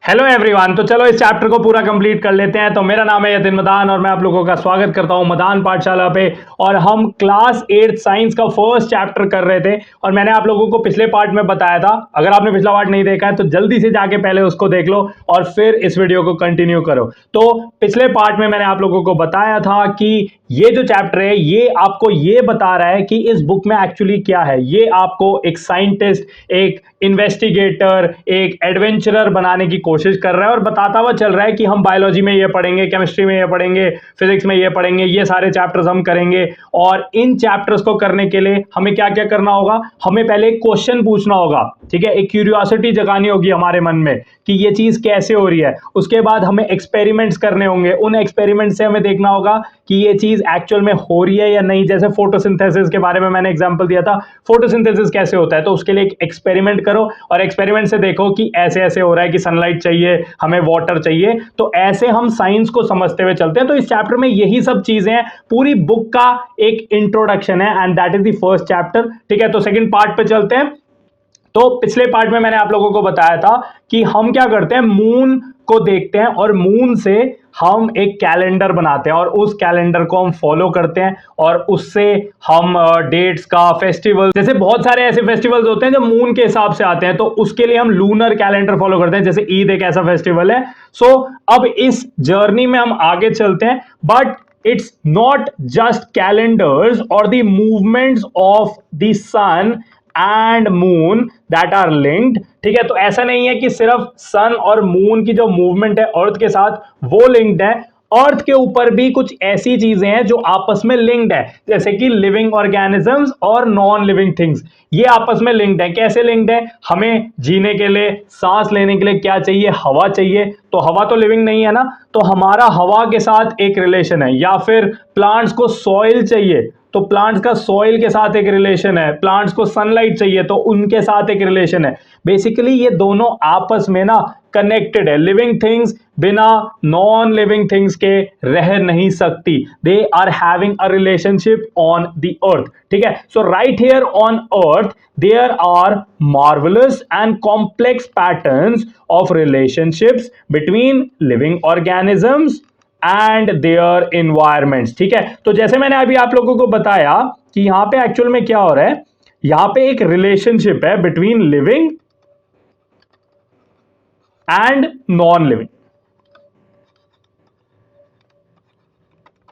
Hello everyone. तो चलो इस चैप्टर को पूरा कंप्लीट कर लेते हैं। तो मेरा नाम है यतिन मदान और मैं आप लोगों का स्वागत करता हूं मदान पाठशाला पे। और हम क्लास 8 साइंस का फर्स्ट चैप्टर कर रहे थे और मैंने आप लोगों को पिछले पार्ट में बताया था, अगर आपने पिछला पार्ट नहीं देखा है तो जल्दी से जाके पहले उसको देख लो और फिर इस वीडियो को कंटिन्यू करो। तो पिछले पार्ट में मैंने आप लोगों को बताया था कि ये जो चैप्टर है ये आपको ये बता रहा है कि इस बुक में एक्चुअली क्या है। ये आपको एक साइंटिस्ट, एक इन्वेस्टिगेटर, एक एडवेंचरर बनाने की कोशिश कर रहा है और बताता हुआ चल रहा है कि हम बायोलॉजी में ये पढ़ेंगे, केमिस्ट्री में ये पढ़ेंगे, फिजिक्स में ये पढ़ेंगे, ये सारे चैप्टर्स हम करेंगे। और इन चैप्टर्स को करने के लिए हमें क्या क्या करना होगा, हमें पहले एक क्वेश्चन पूछना होगा, ठीक है, एक क्यूरियोसिटी जगानी होगी हमारे मन में कि ये चीज कैसे हो रही है। उसके बाद हमें एक्सपेरिमेंट्स करने होंगे, उन एक्सपेरिमेंट से हमें देखना होगा कि ये चीज एक्चुअल में हो रही है या नहीं। जैसे फोटोसिंथेसिस के बारे में मैंने एग्जांपल दिया था, फोटोसिंथेसिस कैसे होता है, तो उसके लिए एक एक्सपेरिमेंट करो और एक्सपेरिमेंट से देखो कि ऐसे ऐसे हो रहा है कि सनलाइट चाहिए, हमें वाटर चाहिए। तो ऐसे हम साइंस को समझते हुए चलते हैं। तो इस चैप्टर में यही सब चीजें हैं, पूरी बुक का एक इंट्रोडक्शन है and that is the first chapter, ठीक है। तो सेकंड पार्ट पे चलते हैं। तो पिछले पार्ट में मैंने आप लोगों को बताया था कि हम क्या करते हैं, मून को देखते हैं और मून से हम एक कैलेंडर बनाते हैं और उस कैलेंडर को हम फॉलो करते हैं और उससे हम डेट्स का, फेस्टिवल, जैसे बहुत सारे ऐसे फेस्टिवल्स होते हैं जो मून के हिसाब से आते हैं, तो उसके लिए हम लूनर कैलेंडर फॉलो करते हैं। जैसे ईद एक ऐसा फेस्टिवल है। सो अब इस जर्नी में हम आगे चलते हैं, but it's not just calendars or the movements of the sun and moon that are linked, ठीक है। तो ऐसा नहीं है कि सिर्फ सन और मून की जो मूवमेंट है अर्थ के साथ वो लिंक्ड है, अर्थ के ऊपर भी कुछ ऐसी चीजें हैं जो आपस में लिंक्ड है, जैसे कि लिविंग ऑर्गेनिजम्स और नॉन लिविंग थिंग्स, ये आपस में लिंक्ड है। कैसे लिंक्ड है, हमें जीने के लिए, सांस लेने के लिए क्या चाहिए, हवा चाहिए। तो हवा तो लिविंग नहीं है ना, तो हमारा हवा के साथ एक रिलेशन है। या फिर प्लांट्स को सॉइल चाहिए तो प्लांट्स का सॉइल के साथ एक रिलेशन है, प्लांट्स को सनलाइट चाहिए तो उनके साथ एक रिलेशन है। बेसिकली ये दोनों आपस में ना कनेक्टेड है। लिविंग थिंग्स बिना नॉन लिविंग थिंग्स के रह नहीं सकती। They are having a relationship on the earth, ठीक है। So right here on earth there are marvellous and complex patterns of relationships between living organisms and their environments, ठीक है। तो जैसे मैंने अभी आप लोगों को बताया कि यहां पे एक्चुअल में क्या हो रहा है, यहां पे एक रिलेशनशिप है between living and non living,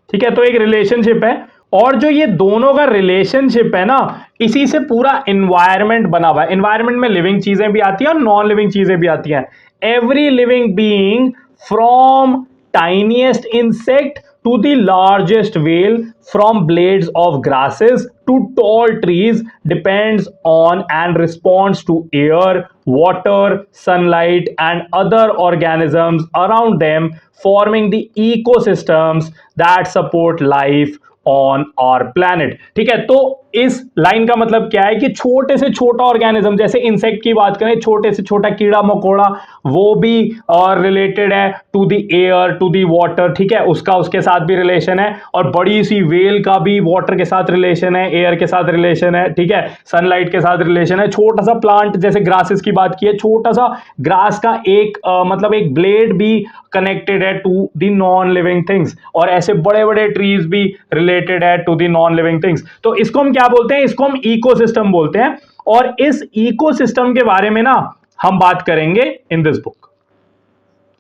ठीक है। तो एक रिलेशनशिप है और जो ये दोनों का रिलेशनशिप है ना, इसी से पूरा इन्वायरमेंट बना हुआ है। इन्वायरमेंट में लिविंग चीजें भी आती हैं और नॉन लिविंग चीजें भी आती हैं। Every living being from tiniest insect to the largest whale, from blades of grasses to tall trees, depends on and responds to air, water, sunlight and other organisms around them, forming the ecosystems that support life on our planet, ठीक है। तो इस line का मतलब क्या है कि छोटे से छोटा ऑर्गेनिज्म, जैसे इंसेक्ट की बात करें, छोटे से छोटा कीड़ा मकोड़ा, वो भी रिलेटेड है to the air, to the water, ठीक है, उसका उसके साथ भी रिलेशन है। और बड़ी सी वेल का भी वाटर के साथ रिलेशन है, एयर के साथ रिलेशन है, ठीक है, सनलाइट के साथ रिलेशन है। छोटा सा प्लांट, जैसे ग्रासेस की बात की है, छोटा सा ग्रास का एक मतलब एक ब्लेड भी कनेक्टेड है to the non living things, और ऐसे बड़े बड़े ट्रीज भी रिलेटेड है to the non living things. तो इसको हम क्या बोलते हैं, इसको हम इकोसिस्टम बोलते हैं। और इस इकोसिस्टम के बारे में ना हम बात करेंगे इन दिस बुक,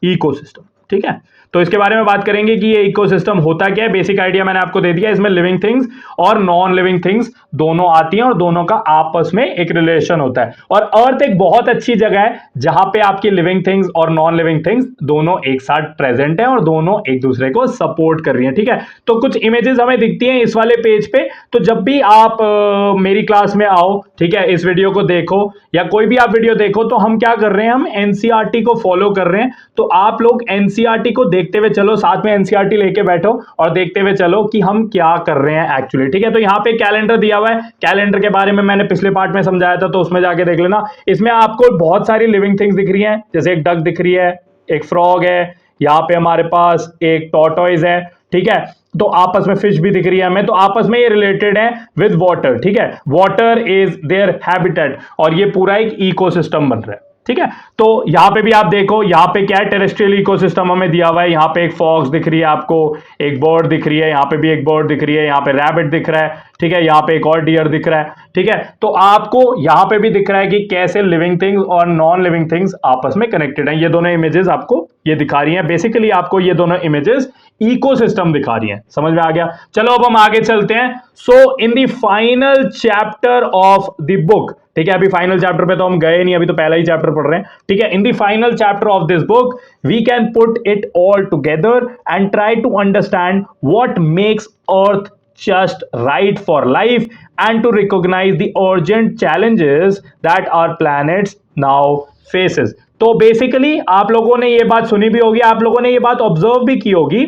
इकोसिस्टम, ठीक है। तो इसके बारे में बात करेंगे कि ये इकोसिस्टम होता क्या है। बेसिक आइडिया मैंने आपको दे दिया। इसमें लिविंग थिंग्स और नॉन लिविंग थिंग्स दोनों आती हैं और दोनों का आपस में एक रिलेशन होता है। और अर्थ एक बहुत अच्छी जगह है जहां पे आपकी लिविंग थिंग्स और नॉन लिविंग थिंग्स दोनों एक साथ प्रेजेंट है और दोनों एक दूसरे को सपोर्ट कर रही हैं, ठीक है। तो कुछ इमेजेस हमें दिखती हैं इस वाले पेज पे। तो जब भी आप मेरी क्लास में आओ, ठीक है, इस वीडियो को देखो या कोई भी आप वीडियो देखो, तो हम क्या कर रहे हैं, हम एनसीईआरटी को फॉलो कर रहे हैं। तो आप लोग एनसीईआरटी को देखते हुए चलो, साथ में एनसीईआरटी लेके बैठो और देखते हुए चलो कि हम क्या कर रहे हैं एक्चुअली, ठीक है। तो यहाँ पे कैलेंडर दिया हुआ है, कैलेंडर के बारे में मैंने पिछले पार्ट में समझाया था, तो उसमें जाके देख लेना। इसमें आपको बहुत सारी लिविंग थिंग्स दिख रही हैं, जैसे एक डक दिख रही है, एक फ्रॉग है, यहाँ पे हमारे पास एक टॉर्टोइज है, ठीक है। तो आपस में फिश भी दिख रही है हमें, तो आपस में ये रिलेटेड है विद वाटर, ठीक है। वाटर इज देयर हैबिटेट और ये पूरा एक इकोसिस्टम बन रहा है। ठीक है। तो यहां पे भी आप देखो, यहां पे क्या है, टेरेस्ट्रियल इकोसिस्टम हमें दिया हुआ है। यहां पे एक फॉक्स दिख रही है आपको, एक बर्ड दिख रही है, यहां पे भी एक बर्ड दिख रही है, यहां पे रैबिट दिख रहा है, ठीक है, यहां पे एक और डियर दिख रहा है, ठीक है। तो आपको यहां पे भी दिख रहा है कि कैसे लिविंग थिंग्स और नॉन लिविंग थिंग्स आपस में कनेक्टेड हैं। ये दोनों इमेजेस आपको ये दिखा रही हैं, बेसिकली आपको ये दोनों इमेजेस इकोसिस्टम दिखा रही हैं। समझ में आ गया? चलो अब हम आगे चलते हैं। So in the final chapter of the book, ठीक है, अभी फाइनल चैप्टर पे तो हम गए नहीं, अभी तो पहला ही चैप्टर पढ़ रहे हैं, ठीक है। In the final chapter of this book we can put it all together and try to understand what makes earth just right for life and to recognize the urgent challenges that our planets now faces। तो basically आप लोगों ने ये बात सुनी भी होगी, आप लोगों ने ये बात ऑब्जर्व भी की होगी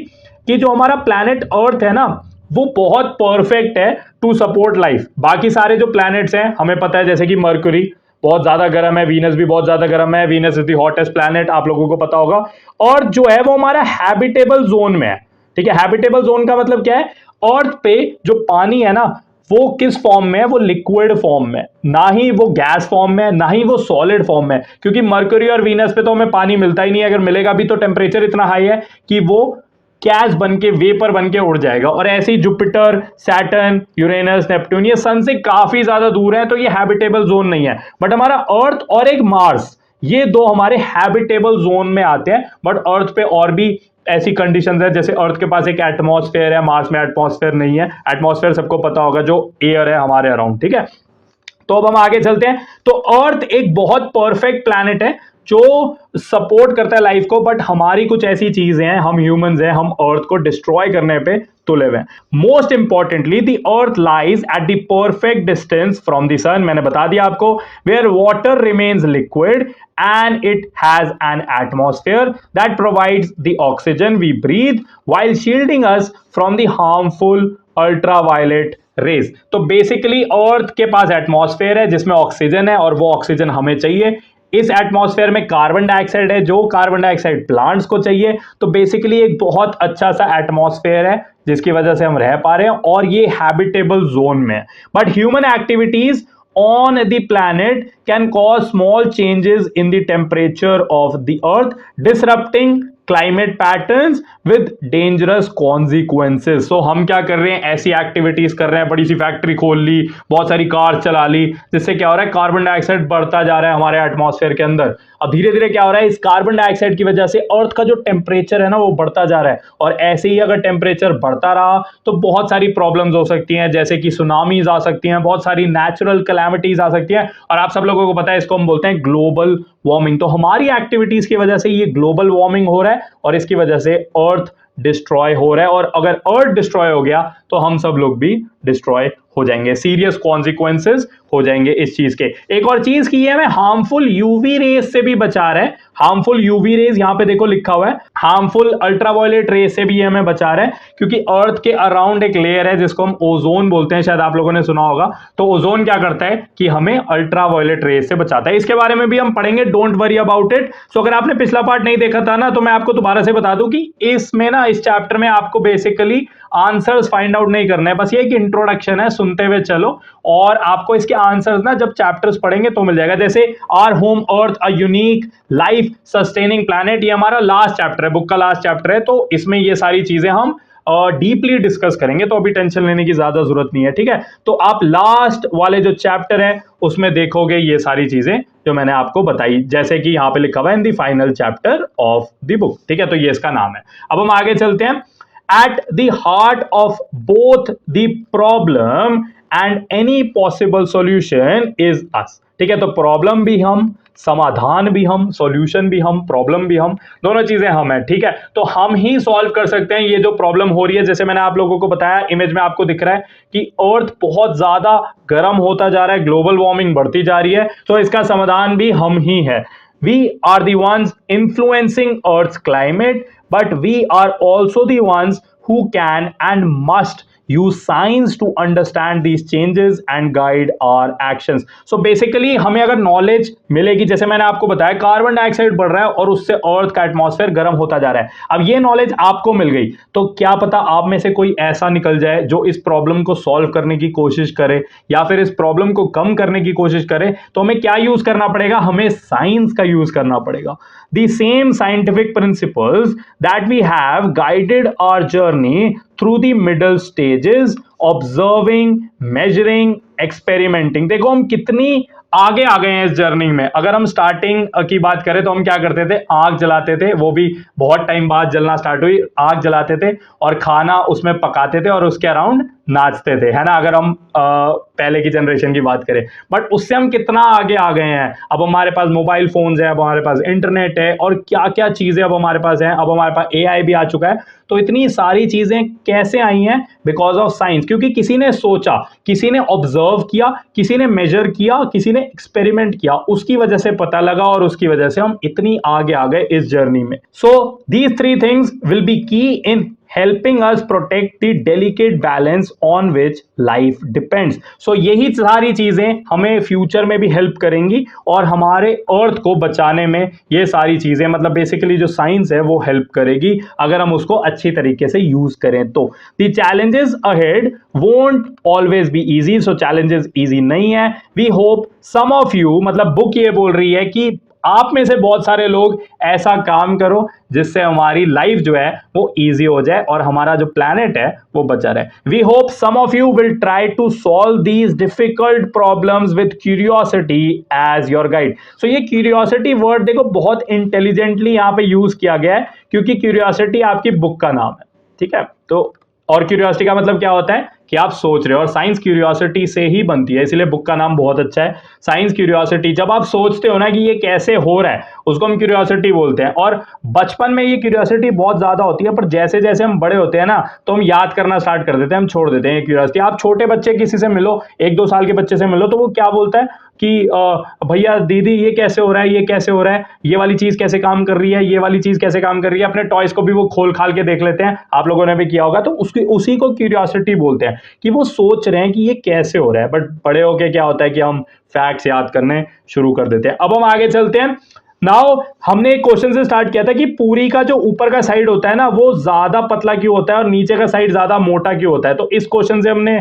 कि जो हमारा प्लैनेट अर्थ है ना, वो बहुत परफेक्ट है टू सपोर्ट लाइफ। बाकी सारे जो प्लैनेट्स हैं हमें पता है, जैसे कि मरकरी बहुत ज्यादा गर्म है, वीनस भी बहुत ज्यादा गर्म है, Venus is the hottest planet, आप लोगों को पता होगा। और जो है वो हमारा हैबिटेबल जोन में है, ठीक है। हैबिटेबल जोन का मतलब क्या है? अर्थ पे जो पानी है ना, वो किस फॉर्म में है? वो लिक्विड फॉर्म में, ना ही वो गैस फॉर्म में, ना ही वो सॉलिड फॉर्म में, क्योंकि मरकरी और वीनस पे तो हमें पानी मिलता ही नहीं है। अगर मिलेगा भी तो टेम्परेचर इतना हाई है कि वो गैस बन के, वेपर बन के उड़ जाएगा। और ऐसे ही जुपिटर, सैटर्न, यूरेनस, नेपट्टून ये सन से काफी ज्यादा दूर है, तो ये हैबिटेबल जोन नहीं है। बट हमारा अर्थ और एक मार्स, ये दो हमारे हैबिटेबल जोन में आते हैं। बट अर्थ पे और भी ऐसी कंडीशंस है, जैसे अर्थ के पास एक एटमॉस्फेयर है, मार्स में एटमॉस्फेयर नहीं है। एटमॉस्फेयर सबको पता होगा, जो एयर है हमारे अराउंड, ठीक है। तो अब हम आगे चलते हैं। तो अर्थ एक बहुत परफेक्ट प्लैनेट है जो सपोर्ट करता है लाइफ को, बट हमारी कुछ ऐसी चीजें हैं, हम ह्यूमंस हैं, हम अर्थ को डिस्ट्रॉय करने पे तुले हुए हैं। Most importantly the earth lies at the perfect distance from the sun, मैंने बता दिया आपको, where water remains liquid and it has an atmosphere that provides the oxygen we breathe while shielding us from the harmful ultraviolet rays. तो basically earth के पास atmosphere है जिसमें oxygen है, और वो ऑक्सीजन हमें चाहिए। इस एटमॉस्फेयर में कार्बन डाइऑक्साइड है, जो कार्बन डाइऑक्साइड प्लांट्स को चाहिए। तो बेसिकली एक बहुत अच्छा सा एटमॉस्फेयर है जिसकी वजह से हम रह पा रहे हैं, और ये हैबिटेबल जोन में है। But human activities on the planet can cause small changes in the temperature of the earth, disrupting climate patterns with dangerous consequences. So हम क्या कर रहे हैं? ऐसी एक्टिविटीज कर रहे हैं, बड़ी सी फैक्ट्री खोल ली, बहुत सारी कार चला ली, जिससे क्या हो रहा है? कार्बन डाइऑक्साइड बढ़ता जा रहा है हमारे एटमॉस्फेयर के अंदर। अब धीरे धीरे क्या हो रहा है? इस कार्बन डाइऑक्साइड की वजह से अर्थ का जो टेम्परेचर है ना, वो बढ़ता जा रहा है। और ऐसे ही अगर टेम्परेचर बढ़ता रहा तो बहुत सारी प्रॉब्लम्स हो सकती हैं, जैसे कि सुनामीज आ सकती हैं, बहुत सारी नेचुरल कैलामिटीज आ सकती हैं। और आप सब लोगों को पता है, इसको हम बोलते हैं ग्लोबल वार्मिंग। तो हमारी एक्टिविटीज की वजह से ये ग्लोबल वार्मिंग हो रहा है, और इसकी वजह से अर्थ डिस्ट्रॉय हो रहा है। और अगर अर्थ डिस्ट्रॉय हो गया तो हम सब लोग भी डिस्ट्रॉय हो जाएंगे, सीरियस कॉन्सिक्वेंसेस हो जाएंगे इस चीज के। एक और चीज की है, हमें हार्मफुल यूवी रेज से भी बचा रहा है। हार्मफुल यूवी रेज यहां पे देखो लिखा हुआ है, हार्मफुल अल्ट्रावायलेट रेज से भी हमें बचा रहा है, क्योंकि अर्थ के अराउंड एक लेयर है जिसको हम ओजोन बोलते हैं, शायद आप लोगों ने सुना होगा। तो ओजोन क्या करता है कि हमें अल्ट्रावायलेट रेज से बचाता है। इसके बारे में भी हम पढ़ेंगे, डोंट वरी अबाउट इट। सो अगर आपने पिछला पार्ट नहीं देखा था ना, तो मैं आपको दोबारा से बता दूं कि इसमें ना, इस चैप्टर में आपको बेसिकली आंसर्स फाइंड आउट नहीं करना है, बस ये एक इंट्रोडक्शन है, सुनते हुए चलो, और आपको इसके आंसर्स ना जब चैप्टर्स पढ़ेंगे तो मिल जाएगा। जैसे our home earth a unique life sustaining planet, ये हमारा लास्ट चैप्टर है, बुक का लास्ट चैप्टर है, तो इसमें ये सारी चीजें हम डीपली डिस्कस करेंगे, तो अभी टेंशन लेने की ज्यादा जरूरत नहीं है, ठीक है। तो आप लास्ट वाले जो चैप्टर है उसमें देखोगे ये सारी चीजें जो मैंने आपको बताई, जैसे कि यहां पे लिखा हुआ है in the final chapter of the book, ठीक है। तो ये इसका नाम है। अब हम आगे चलते हैं। At the heart of both the problem and any possible solution is us, ठीक है। तो प्रॉब्लम भी हम, समाधान भी हम, सॉल्यूशन भी हम, प्रॉब्लम भी हम, दोनों चीजें हम हैं, ठीक है। तो हम ही सॉल्व कर सकते हैं ये जो प्रॉब्लम हो रही है। जैसे मैंने आप लोगों को बताया, इमेज में आपको दिख रहा है कि अर्थ बहुत ज्यादा गर्म होता जा रहा है, ग्लोबल वार्मिंग बढ़ती जा रही है, तो इसका समाधान भी हम ही है। We are the ones influencing Earth's climate, but we are also the ones who can and must use science to understand these changes and guide our actions. So basically हमें अगर नॉलेज मिलेगी, जैसे मैंने आपको बताया कार्बन डाइऑक्साइड बढ़ रहा है और उससे अर्थ का एटमॉस्फेयर गर्म होता जा रहा है, अब ये नॉलेज आपको मिल गई तो क्या पता आप में से कोई ऐसा निकल जाए जो इस प्रॉब्लम को सॉल्व करने की कोशिश करे या फिर इस प्रॉब्लम को कम करने की कोशिश करे। तो हमें क्या यूज करना पड़ेगा, हमें साइंस का यूज करना पड़ेगा। The same scientific principles that we have guided our journey through the middle stages, observing, measuring, experimenting। देखो हम कितनी आगे आ गए हैं इस जर्नी में। अगर हम स्टार्टिंग की बात करें तो हम क्या करते थे, आग जलाते थे, वो भी बहुत टाइम बाद जलना स्टार्ट हुई, आग जलाते थे और खाना उसमें पकाते थे और उसके अराउंड नाचते थे, है ना, अगर हम पहले की जनरेशन की बात करें। बट उससे हम कितना आगे आ गए हैं, अब हमारे पास मोबाइल फोन्स है, अब हमारे पास इंटरनेट है और क्या क्या चीजें अब हमारे पास हैं, अब हमारे पास एआई भी आ चुका है। तो इतनी सारी चीजें कैसे आई हैं, बिकॉज ऑफ साइंस, क्योंकि किसी ने सोचा, किसी ने ऑब्जर्व किया, किसी ने मेजर किया, किसी ने एक्सपेरिमेंट किया, उसकी वजह से पता लगा और उसकी वजह से हम इतनी आगे आ गए इस जर्नी में। So these three things will be की इन helping us protect the delicate balance on which life depends। so यही सारी चीजें हमें फ्यूचर में भी हेल्प करेंगी और हमारे अर्थ को बचाने में ये सारी चीजें, मतलब बेसिकली जो साइंस है वो हेल्प करेगी अगर हम उसको अच्छी तरीके से यूज करें तो। the challenges ahead won't always be easy। so challenges easy नहीं है। we hope some of you, मतलब बुक ये बोल रही है कि आप में से बहुत सारे लोग ऐसा काम करो जिससे हमारी लाइफ जो है वो इजी हो जाए और हमारा जो प्लैनेट है वो बचा रहे। We hope some of you will try to solve these difficult problems with curiosity as your guide. So ये क्यूरियोसिटी वर्ड देखो बहुत इंटेलिजेंटली यहाँ पे यूज किया गया है क्योंकि क्यूरियोसिटी आपकी बुक का नाम है, ठीक है। तो और क्यूरियोसिटी का मतलब क्या होता है कि आप सोच रहे हो, और साइंस क्यूरियोसिटी से ही बनती है, इसलिए बुक का नाम बहुत अच्छा है, साइंस क्यूरियोसिटी। जब आप सोचते हो ना कि ये कैसे हो रहा है, उसको हम क्यूरियोसिटी बोलते हैं। और बचपन में ये क्यूरियोसिटी बहुत ज्यादा होती है, पर जैसे जैसे हम बड़े होते हैं ना तो हम याद करना स्टार्ट कर देते हैं, हम छोड़ देते हैं ये क्यूरियोसिटी। आप छोटे बच्चे किसी से मिलो, 1-2 साल के बच्चे से मिलो, तो वो क्या बोलता है कि भैया दीदी ये कैसे हो रहा है, ये कैसे हो रहा है, ये वाली चीज कैसे काम कर रही है, ये वाली चीज कैसे काम कर रही है। अपने टॉयज को भी वो खोल खाल के देख लेते हैं, आप लोगों ने भी किया होगा। तो उसकी उसी को क्यूरियोसिटी बोलते हैं कि वो सोच रहे हैं कि ये कैसे हो रहा है। बट बड़े होके क्या होता है कि हम फैक्ट्स याद करने शुरू कर देते हैं। अब हम आगे चलते हैं। नाउ हमने एक क्वेश्चन से स्टार्ट किया था कि पूरी का जो ऊपर का साइड होता है ना वो ज्यादा पतला क्यों होता है और नीचे का साइड ज्यादा मोटा क्यों होता है। तो इस क्वेश्चन से हमने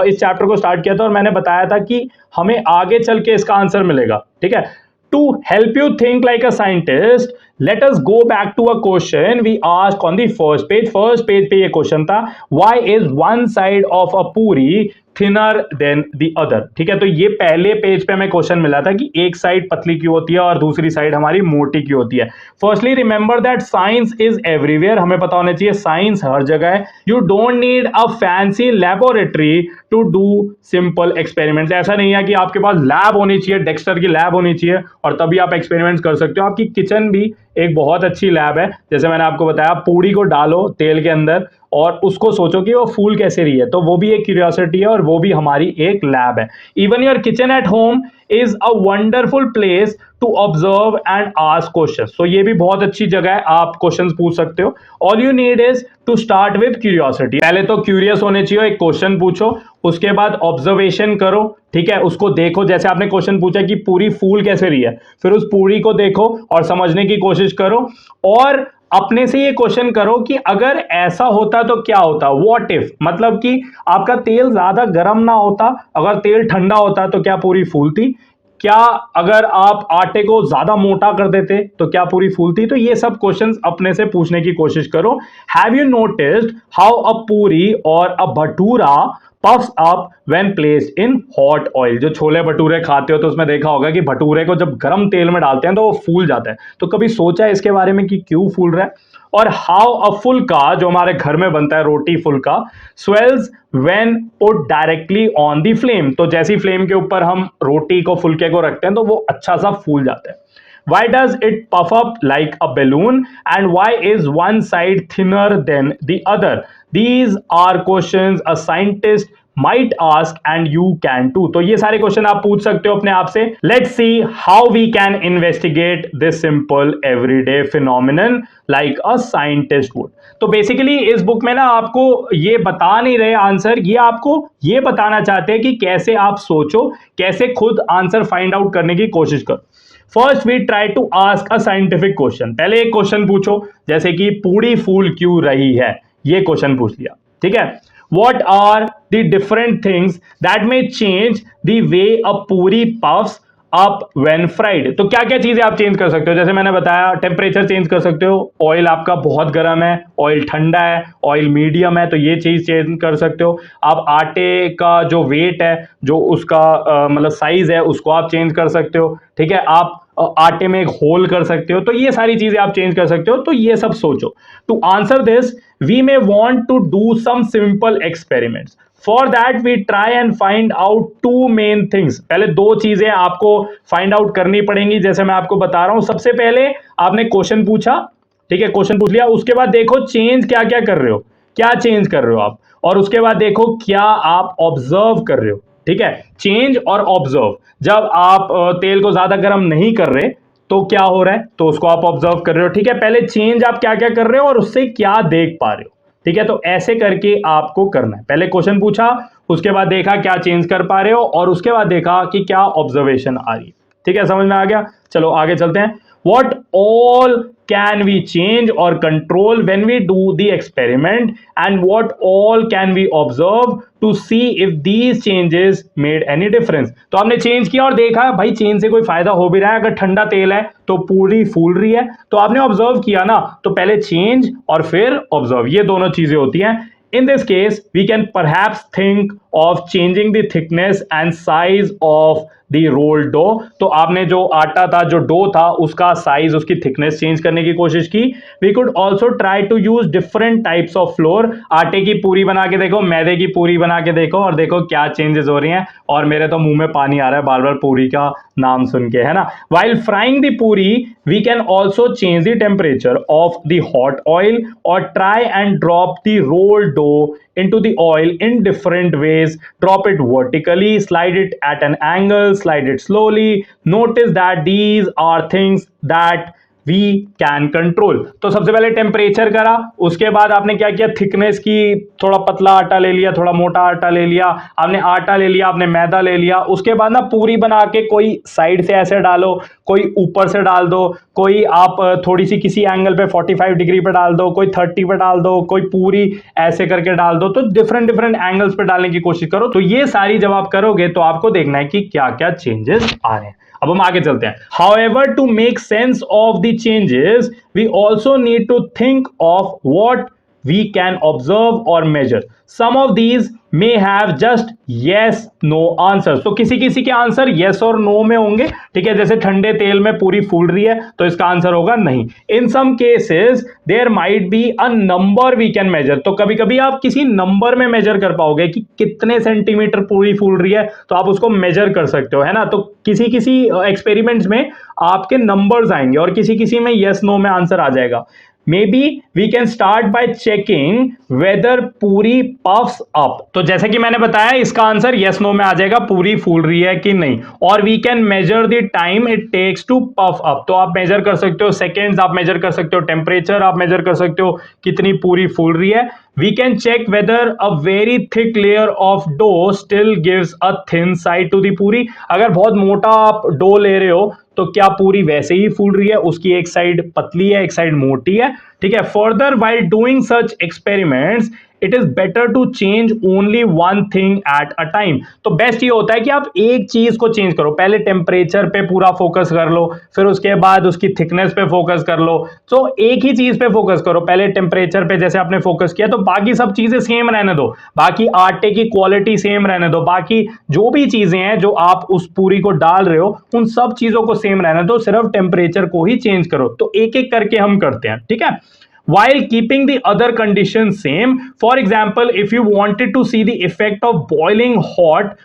इस चैप्टर को स्टार्ट किया था और मैंने बताया था कि हमें आगे चल के इसका आंसर मिलेगा, ठीक है। To help you think like a scientist, let us go back to a question we asked on the first page. First page पे ये क्वेश्चन था, why is one side of a पूरी थिनर देन द अदर, ठीक है। तो ये पहले page पे हमें क्वेश्चन मिला था कि एक साइड पतली क्यों होती है और दूसरी साइड हमारी मोटी क्यों होती है। Firstly remember that science is everywhere, हमें पता होना चाहिए साइंस हर जगह है। You don't need a fancy laboratory to do simple experiments. ऐसा नहीं है कि आपके पास लैब होनी चाहिए, डेक्स्टर की लैब होनी चाहिए और तभी आप एक्सपेरिमेंट्स कर सकते हो। आपकी किचन भी एक बहुत अच्छी लैब है। जैसे मैंने आपको बताया, पूड़ी को डालो तेल के अंदर और उसको सोचो कि वो फूल कैसे रही है, तो वो भी एक क्यूरियोसिटी है और वो भी हमारी एक लैब है। Even your kitchen at home is a wonderful place to observe and ask questions. तो ये भी बहुत अच्छी जगह है, आप क्वेश्चंस पूछ सकते हो। All you need is to start with curiosity. पहले तो क्यूरियस होने चाहिए, एक क्वेश्चन पूछो, उसके बाद ऑब्जर्वेशन करो, ठीक है, उसको देखो। जैसे आपने क्वेश्चन पूछा कि पूरी फूल कैसे रही है, फिर उस पूरी को देखो और समझने की कोशिश करो और अपने से ये क्वेश्चन करो कि अगर ऐसा होता तो क्या होता, व्हाट इफ, मतलब कि आपका तेल ज्यादा गर्म ना होता, अगर तेल ठंडा होता तो क्या पूरी फूलती, क्या अगर आप आटे को ज्यादा मोटा कर देते तो क्या पूरी फूलती। तो ये सब क्वेश्चंस अपने से पूछने की कोशिश करो। Have you noticed how a पूरी और अ bhatura puffs up when placed in hot oil। जो छोले भटूरे खाते हो तो उसमें देखा होगा कि भटूरे को जब गर्म तेल में डालते हैं तो वो फूल जाता है। तो कभी सोचा है इसके बारे में कि क्यों फूल रहा है। और हाउ अ फुल्का, जो हमारे घर में बनता है रोटी फुल्का, swells when put directly on the flame। तो जैसी फ्लेम के ऊपर हम रोटी को, फुल्के को रखते हैं तो वो अच्छा सा फूल जाता है। Why does it puff up like a balloon and why is one side thinner than the other? These are questions a scientist might ask and you can too. तो ये सारे क्वेश्चन आप पूछ सकते हो अपने आप से. Let's see how we can investigate this simple everyday phenomenon like a scientist would. तो बेसिकली इस बुक में ना आपको ये बता नहीं रहे आंसर, ये आपको ये बताना चाहते हैं कि कैसे आप सोचो, कैसे खुद आंसर फाइंड आउट करने की कोशिश करो. First we try to ask a scientific question. पहले एक क्वेश्चन पूछो, जैसे कि पूरी फूल क्यों रही है, ये क्वेश्चन पूछ लिया. ठीक है. What are the different things that may change the way a puri puffs up when fried? तो क्या क्या चीजें आप चेंज कर सकते हो, जैसे मैंने बताया टेम्परेचर चेंज कर सकते हो, ऑयल आपका बहुत गर्म है, ऑयल ठंडा है, ऑयल मीडियम है, तो ये चीज चेंज कर सकते हो. आप आटे का जो वेट है, जो उसका मतलब साइज है, उसको आप चेंज कर सकते हो. ठीक है. आप आटे में एक होल कर सकते हो, तो ये सारी चीजें आप चेंज कर सकते हो. तो ये सब सोचो. To answer this we may want to do some simple experiments. For that we try and find out two main things. पहले दो चीजें आपको फाइंड आउट करनी पड़ेंगी, जैसे मैं आपको बता रहा हूं. सबसे पहले आपने क्वेश्चन पूछा, ठीक है, क्वेश्चन पूछ लिया, उसके बाद देखो चेंज क्या क्या कर रहे हो, क्या चेंज कर रहे हो आप, और उसके बाद देखो क्या आप ऑब्जर्व कर रहे हो. ठीक है. चेंज और ऑब्जर्व. जब आप तेल को ज्यादा गर्म नहीं कर रहे तो क्या हो रहा है, तो उसको आप ऑब्जर्व कर रहे हो. ठीक है. पहले चेंज आप क्या क्या कर रहे हो और उससे क्या देख पा रहे हो. ठीक है. तो ऐसे करके आपको करना है. पहले क्वेश्चन पूछा, उसके बाद देखा क्या चेंज कर पा रहे हो, और उसके बाद देखा कि क्या ऑब्जर्वेशन आ रही है. ठीक है. समझ में आ गया. चलो आगे चलते हैं. What all can we change or control when we do the experiment, and what all can we observe to see if these changes made any difference? तो आपने चेंज किया और देखा भाई चेंज से कोई फायदा हो भी रहा है. अगर ठंडा तेल है तो पूरी फूल रही है, तो आपने ऑब्जर्व किया ना. तो पहले चेंज और फिर ऑब्जर्व, ये दोनों चीजें होती हैं. In this case, we can perhaps think of changing the thickness and size of the rolled dough. तो आपने जो आटा था, जो डो था, उसका साइज, उसकी थिकनेस चेंज करने की कोशिश की. We could also try to use different types of flour. आटे की पूरी बना के देखो, मैदे की पूरी बना के देखो, और देखो क्या चेंजेस हो रही हैं. और मेरे तो मुंह में पानी आ रहा है बार बार पूरी का नाम सुन के, है ना. While frying the puri, we can also change the temperature of the hot oil or try and drop the rolled dough into the oil in different ways. Drop it vertically, slide it at an angle, slide it slowly. Notice that these are things that we can control. तो सबसे पहले temperature करा, उसके बाद आपने क्या किया, thickness की, थोड़ा पतला आटा ले लिया, थोड़ा मोटा आटा ले लिया, आपने आटा ले लिया, आपने मैदा ले लिया. उसके बाद ना पूरी बना के कोई साइड से ऐसे डालो, कोई ऊपर से डाल दो, कोई आप थोड़ी सी किसी एंगल पे 45 डिग्री पे डाल दो, कोई 30 पे डाल दो, कोई पूरी ऐसे करके डाल दो. तो डिफरेंट डिफरेंट एंगल्स पे डालने की कोशिश करो. तो ये सारी जब आप करोगे तो आपको देखना है कि क्या क्या चेंजेस आ रहे हैं. अब हम आगे चलते हैं. However, to make sense of the changes, we also need to think of what we can observe or measure. Some of these may have just yes no answers. तो किसी किसी के आंसर yes और no में होंगे. ठीक है. जैसे ठंडे तेल में पूरी फूल रही है तो इसका आंसर होगा नहीं. In some cases there might be a number we can measure. तो कभी कभी आप किसी नंबर में मेजर कर पाओगे कि कितने सेंटीमीटर पूरी फूल रही है, तो आप उसको मेजर कर सकते हो, है ना. तो किसी किसी एक्सपेरिमेंट्स में आपके नंबर्स आएंगे और किसी किसी में yes no में आंसर आ जाएगा. Maybe we can start by checking whether पूरी puffs up. तो जैसे कि मैंने बताया इसका आंसर yes no में आ जाएगा, पूरी फूल रही है कि नहीं. और we can measure the time it takes to puff up. तो आप मेजर कर सकते हो सेकेंड्स, आप मेजर कर सकते हो टेम्परेचर, आप मेजर कर सकते हो कितनी पूरी फूल रही है. We can check whether a very thick layer of dough still gives a thin side to the पूरी. अगर बहुत मोटा आप डो ले रहे हो तो क्या पूरी वैसे ही फूल रही है, उसकी एक साइड पतली है, एक साइड मोटी है. ठीक है. Further while doing such experiments it is better to change only one thing at a time. तो बेस्ट ये होता है कि आप एक चीज को चेंज करो. पहले टेम्परेचर पे पूरा फोकस कर लो, फिर उसके बाद उसकी थिकनेस पे फोकस कर लो. तो एक ही चीज पे फोकस करो. पहले टेम्परेचर पे जैसे आपने फोकस किया तो बाकी सब चीजें सेम रहने दो, बाकी आटे की क्वालिटी सेम रहने दो, बाकी जो भी चीजें हैं जो आप उस पूरी को डाल रहे हो उन सब चीजों को सेम रहने दो, सिर्फ टेम्परेचर को ही चेंज करो. तो एक एक करके हम करते हैं. ठीक है. while keeping the other conditions same. For example, if you wanted to see the effect of boiling hot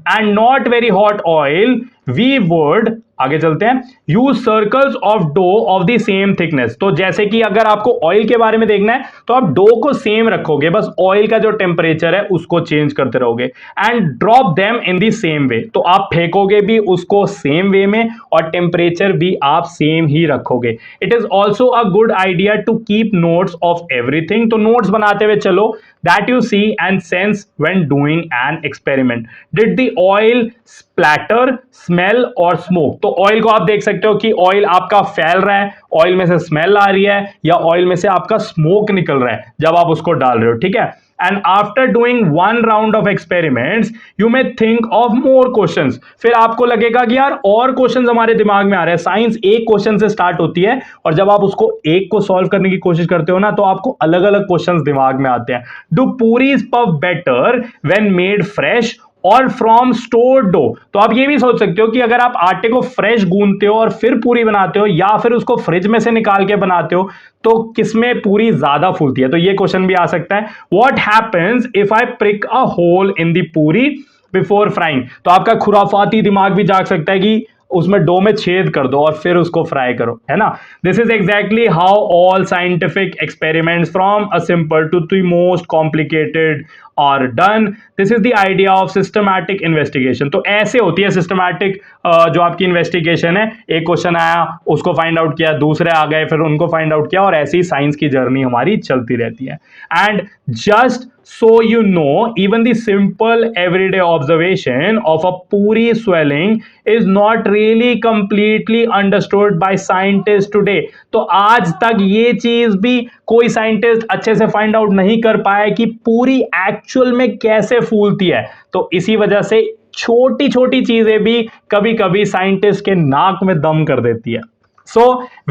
and not very hot oil, we would, आगे चलते हैं, use circles of dough of the same thickness. तो जैसे कि अगर आपको oil के बारे में देखना है तो आप डो को सेम रखोगे, बस ऑयल का जो टेम्परेचर है उसको चेंज करते रहोगे, and drop them in the same way. तो आप फेंकोगे भी उसको सेम वे में और टेम्परेचर भी आप सेम ही रखोगे। It is also a good idea to keep notes of everything. तो नोट्स बनाते हुए चलो, that you see and sense when doing an experiment. Did the oil splatter, smell or smoke? तो ऑयल को आप देख सकते हो कि ऑयल आपका फैल रहा है, ऑयल में से स्मेल आ रही है, या ऑयल में से आपका स्मोक निकल रहा है जब आप उसको डाल रहे हो, ठीक है। And after doing one round of experiments you may think of more questions. फिर आपको लगेगा कि यार और क्वेश्चंस हमारे दिमाग में आ रहे हैं। साइंस एक क्वेश्चन से स्टार्ट होती है और जब आप उसको एक को सॉल्व करने की कोशिश करते हो ना तो आपको अलग अलग क्वेश्चंस दिमाग में आते हैं। Do puris puff better when made fresh और फ्रॉम स्टोर डो? तो आप ये भी सोच सकते हो कि अगर आप आटे को फ्रेश गूंदते हो और फिर पूरी बनाते हो या फिर उसको फ्रिज में से निकाल के बनाते हो तो किसमें पूरी ज्यादा फूलती है? तो ये क्वेश्चन भी आ सकता है। What happens if I prick a hole in the puri before frying? तो आपका खुराफाती दिमाग भी जाग सकता है कि उसमें डो में छेद कर दो और फिर उसको फ्राई करो, है ना। This is exactly how all scientific experiments from a simple to the most complicated are done. This is the idea of systematic investigation. तो ऐसे होती है सिस्टमैटिक जो आपकी इन्वेस्टिगेशन है। एक क्वेश्चन आया, उसको फाइंड आउट किया, दूसरे आ गए, फिर उनको फाइंड आउट किया, और ऐसी ही साइंस की जर्नी हमारी चलती रहती है। And just so you know, even the simple everyday observation of a puri swelling is not really completely understood by scientists today. तो आज तक ये चीज भी कोई साइंटिस्ट अच्छे से फाइंड आउट नहीं कर पाया कि पूरी एक्चुअल में कैसे फूलती है। तो इसी वजह से छोटी छोटी चीजें भी कभी कभी साइंटिस्ट के नाक में दम कर देती है। So,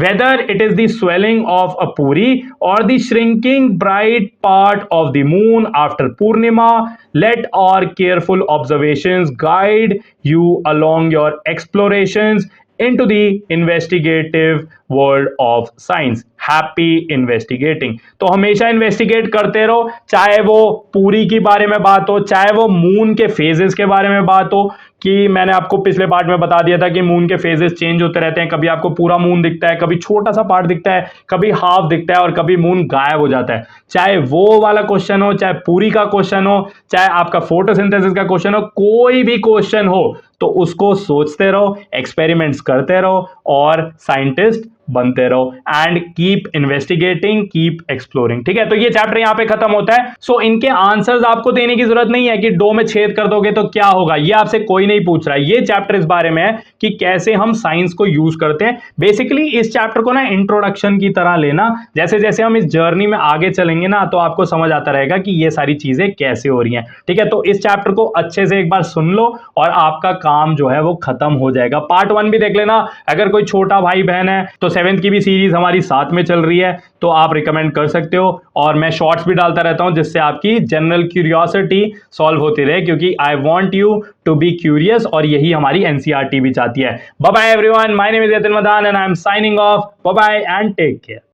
whether it is the swelling of a puri or the shrinking bright part of the moon after Purnima, let our careful observations guide you along your explorations into the investigative world of science. Happy investigating. तो हमेशा investigate करते रहो, चाहे वो पूरी के बारे में बात हो, चाहे वो मून के फेजेस के बारे में बात हो, कि मैंने आपको पिछले पार्ट में बता दिया था कि मून के फेजेस चेंज होते रहते हैं। कभी आपको पूरा मून दिखता है, कभी छोटा सा पार्ट दिखता है, कभी हाफ दिखता है और कभी मून गायब हो जाता है। चाहे वो वाला क्वेश्चन हो, चाहे पूरी का क्वेश्चन हो, चाहे आपका फोटोसिंथेसिस का क्वेश्चन हो, कोई भी क्वेश्चन हो तो उसको सोचते रहो, एक्सपेरिमेंट्स करते रहो और साइंटिस्ट बनते रहो and keep investigating, keep exploring. ठीक है, तो ये चैप्टर यहां पे खत्म होता है। सो इनके आंसर्स आपको देने की जरूरत नहीं है कि डो में छेद कर दोगे तो क्या होगा, ये आपसे कोई नहीं पूछ रहा है। ये चैप्टर इस बारे में है कि कैसे हम साइंस को यूज करते हैं। बेसिकली इस चैप्टर को ना इंट्रोडक्शन की तरह लेना, जैसे जैसे हम इस जर्नी में आगे चलेंगे ना तो आपको समझ आता रहेगा कि ये सारी चीजें कैसे हो रही हैं। ठीक है, तो इस चैप्टर को अच्छे से एक बार सुन लो और आपका काम जो है वो खत्म हो जाएगा। पार्ट 1 भी देख लेना। अगर कोई छोटा भाई बहन है तो 7th की भी सीरीज हमारी साथ में चल रही है, तो आप रिकमेंड कर सकते हो। और मैं शॉर्ट्स भी डालता रहता हूं जिससे आपकी जनरल क्यूरियोसिटी सॉल्व होती रहे, क्योंकि I want you to be curious और यही हमारी एनसीईआरटी भी चाहती है। Bye bye everyone, my name is Yatin Madan and I am signing off. Bye bye and take care.